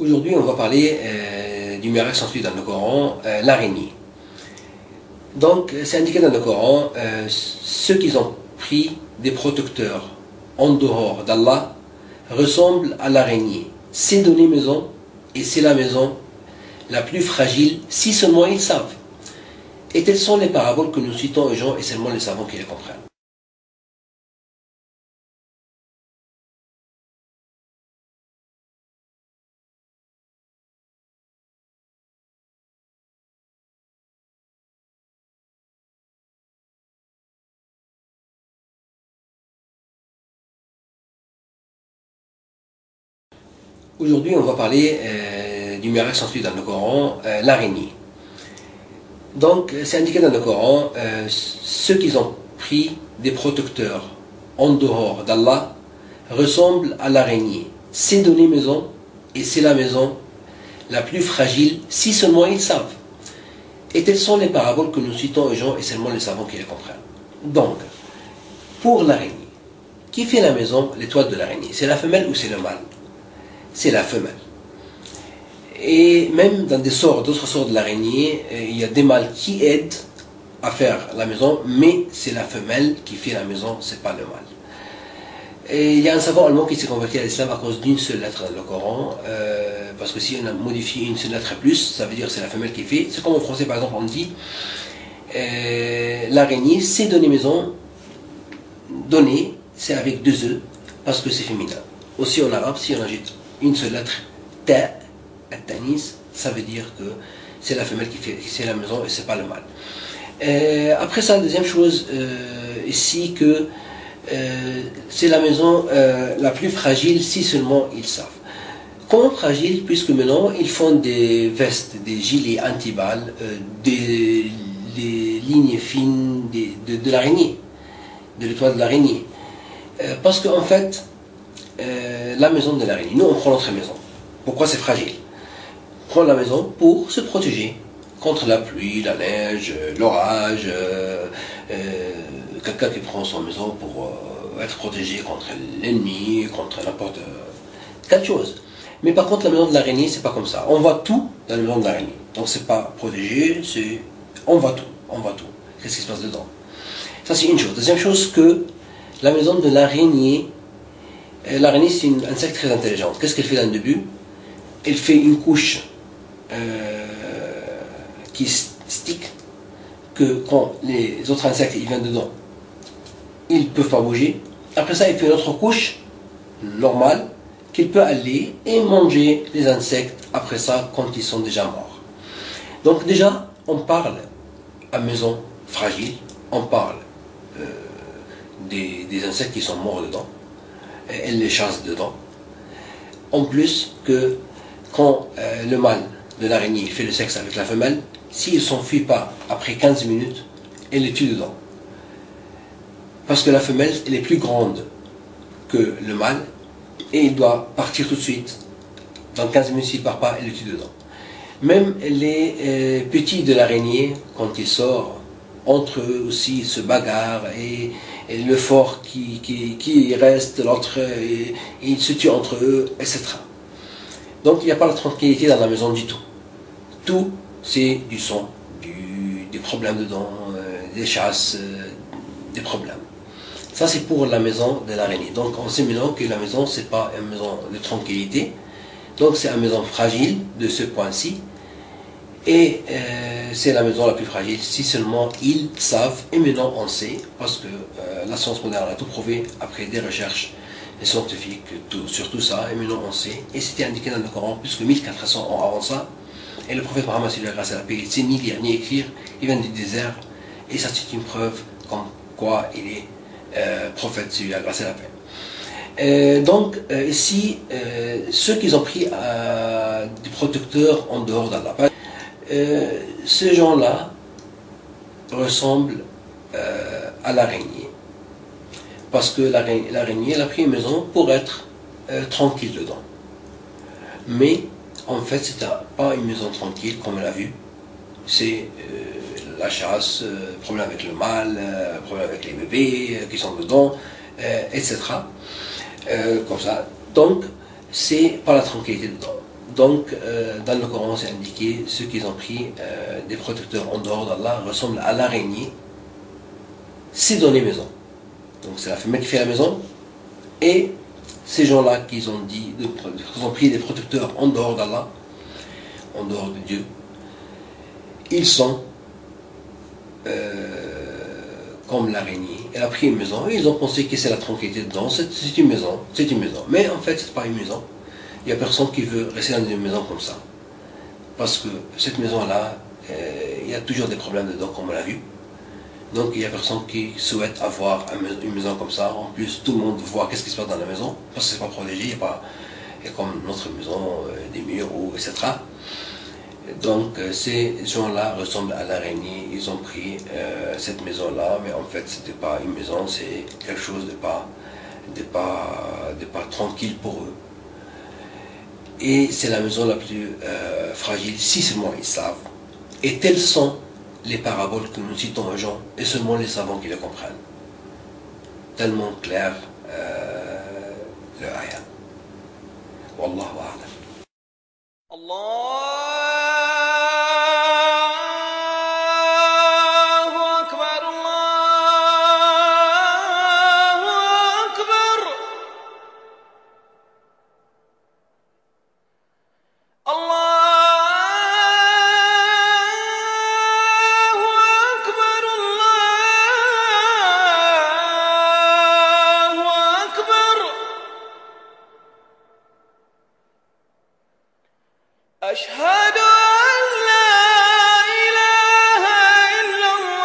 Aujourd'hui, on va parler du miracle sans suite dans le Coran, l'araignée. Donc, c'est indiqué dans le Coran, ceux qui ont pris des protecteurs en dehors d'Allah ressemblent à l'araignée. C'est donné maison, et c'est la maison la plus fragile, si seulement ils savent. Et telles sont les paraboles que nous citons aux gens, et seulement les savants qui les comprennent. Aujourd'hui, on va parler du miracle sans suite dans le Coran, l'araignée. Donc, c'est indiqué dans le Coran, ceux qui ont pris des protecteurs en dehors d'Allah ressemblent à l'araignée. C'est donné maison, et c'est la maison la plus fragile, si seulement ils savent. Et telles sont les paraboles que nous citons aux gens, et seulement les savants qui les comprennent. Donc, pour l'araignée, qui fait la maison, l'étoile de l'araignée? C'est la femelle ou c'est le mâle? C'est la femelle. Et même dans d'autres sorts de l'araignée, il y a des mâles qui aident à faire la maison, mais c'est la femelle qui fait la maison, c'est pas le mâle. Et il y a un savant allemand qui s'est converti à l'islam à cause d'une seule lettre dans le Coran, parce que si on a modifié une seule lettre plus, ça veut dire que c'est la femelle qui fait. C'est comme en français par exemple on dit l'araignée c'est donner maison, donner c'est avec deux E, parce que c'est féminin. Aussi en arabe, si on ajoute une seule lettre, ta, at-tanis, ça veut dire que c'est la femelle qui fait c'est la maison et c'est pas le mâle. Après ça, deuxième chose ici que c'est la maison la plus fragile si seulement ils savent. Comment fragile? Puisque maintenant ils font des vestes, des gilets anti-balles, des lignes fines de l'araignée, de l'étoile de l'araignée. Parce qu'en fait, la maison de l'araignée, nous on prend notre maison. Pourquoi c'est fragile? On prend la maison pour se protéger contre la pluie, la neige, l'orage, quelqu'un qui prend son maison pour être protégé contre l'ennemi, contre n'importe quelle chose. Mais par contre, la maison de l'araignée, c'est pas comme ça. On voit tout dans la maison de l'araignée. Donc c'est pas protégé, c'est on voit tout, on voit tout. Qu'est-ce qui se passe dedans? Ça c'est une chose. Deuxième chose que la maison de l'araignée, l'araignée c'est un insecte très intelligent. Qu'est-ce qu'elle fait dans le début? Elle fait une couche qui stick, que quand les autres insectes ils viennent dedans, ils ne peuvent pas bouger. Après ça, il fait une autre couche normale qu'il peut aller et manger les insectes après ça quand ils sont déjà morts. Donc déjà, on parle à maison fragile, on parle des insectes qui sont morts dedans, elle les chasse dedans. En plus que quand le mâle de l'araignée fait le sexe avec la femelle, s'il ne s'enfuit pas après 15 minutes, elle les tue dedans. Parce que la femelle, elle est plus grande que le mâle, et il doit partir tout de suite. Dans 15 minutes, s'il ne part pas, elle le tue dedans. Même les petits de l'araignée, quand ils sortent, entre eux aussi, ils se bagarrent, et le fort qui reste, l'autre, ils se tuent entre eux, etc. Donc il n'y a pas la tranquillité dans la maison du tout. Tout, c'est du sang, des problèmes dedans, des chasses, des problèmes. Ça c'est pour la maison de l'araignée. Donc on sait maintenant que la maison c'est pas une maison de tranquillité. Donc c'est une maison fragile de ce point-ci. Et c'est la maison la plus fragile si seulement ils savent. Et maintenant on sait, parce que la science moderne a tout prouvé après des recherches scientifiques sur tout ça. Et maintenant on sait. Et c'était indiqué dans le Coran plus que 1400 ans avant ça. Et le prophète Mohammed, grâce à la paix, il sait ni lire ni écrire. Il vient du désert. Et ça c'est une preuve comme quoi il est prophète, celui à grâce à la paix. Donc ici, ceux qui ont pris des protecteurs en dehors d'Allah, ces gens-là ressemblent à l'araignée. Parce que l'araignée, elle a pris une maison pour être tranquille dedans. Mais en fait, c'était pas une maison tranquille comme on l'a vu. C'est la chasse, problème avec le mâle, problème avec les bébés qui sont dedans, etc. Comme ça. Donc, c'est pas la tranquillité dedans. Donc, dans le Coran, c'est indiqué, ceux qui ont pris des protecteurs en dehors d'Allah ressemblent à l'araignée si dans les maisons. Donc, c'est la femelle qui fait la maison. Et ces gens-là qui ont pris des protecteurs en dehors d'Allah, en dehors de Dieu, ils sont comme l'araignée. Elle a pris une maison et ils ont pensé que c'est la tranquillité dedans. C'est une maison, c'est une maison. Mais en fait, c'est pas une maison. Il n'y a personne qui veut rester dans une maison comme ça. Parce que cette maison-là, il y a toujours des problèmes dedans, comme on l'a vu. Donc il n'y a personne qui souhaite avoir une maison comme ça. En plus, tout le monde voit qu'est-ce qui se passe dans la maison, parce que c'est pas protégé, il y a comme notre maison, des murs, etc. Donc ces gens-là ressemblent à l'araignée. Ils ont pris cette maison-là, mais en fait, c'était pas une maison, c'est quelque chose de pas tranquille pour eux. Et c'est la maison la plus fragile, si seulement ils savent. Et telles sont les paraboles que nous citons aux gens, et seulement les savants qui les comprennent. Tellement clair le ayat. Wallahu a'lam. أشهد أن لا إله إلا الله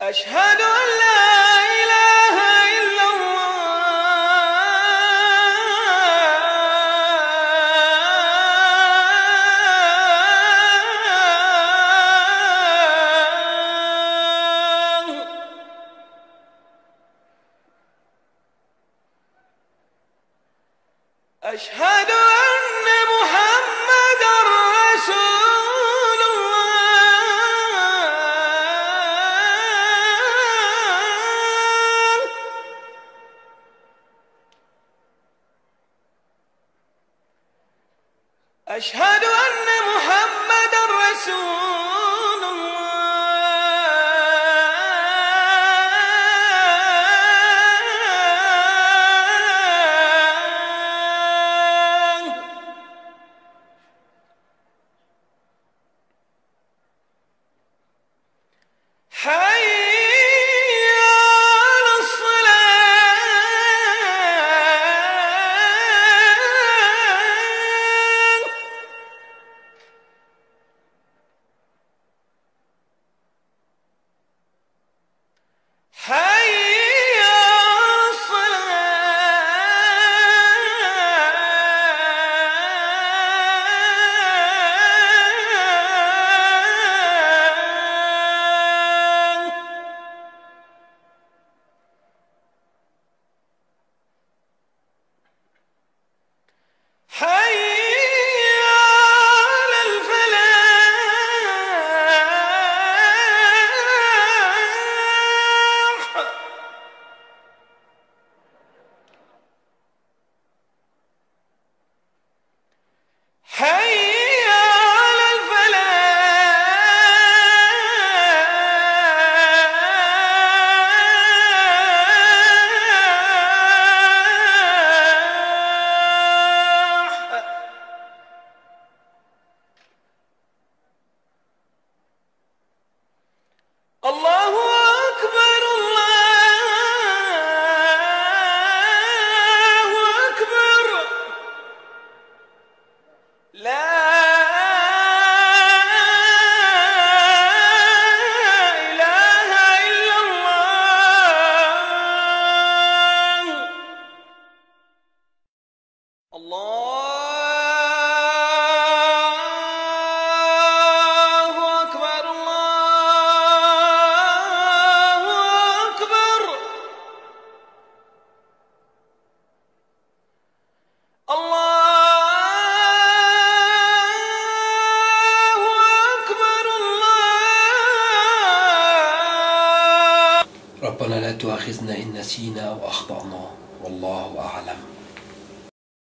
أشهد أن لا إله إلا الله أشهد أن محمدا رسول الله أشهد أن محمدا رسول الله حي على الصلاة ربنا لا تؤاخذنا إن نسينا أو أخطأنا والله أعلم.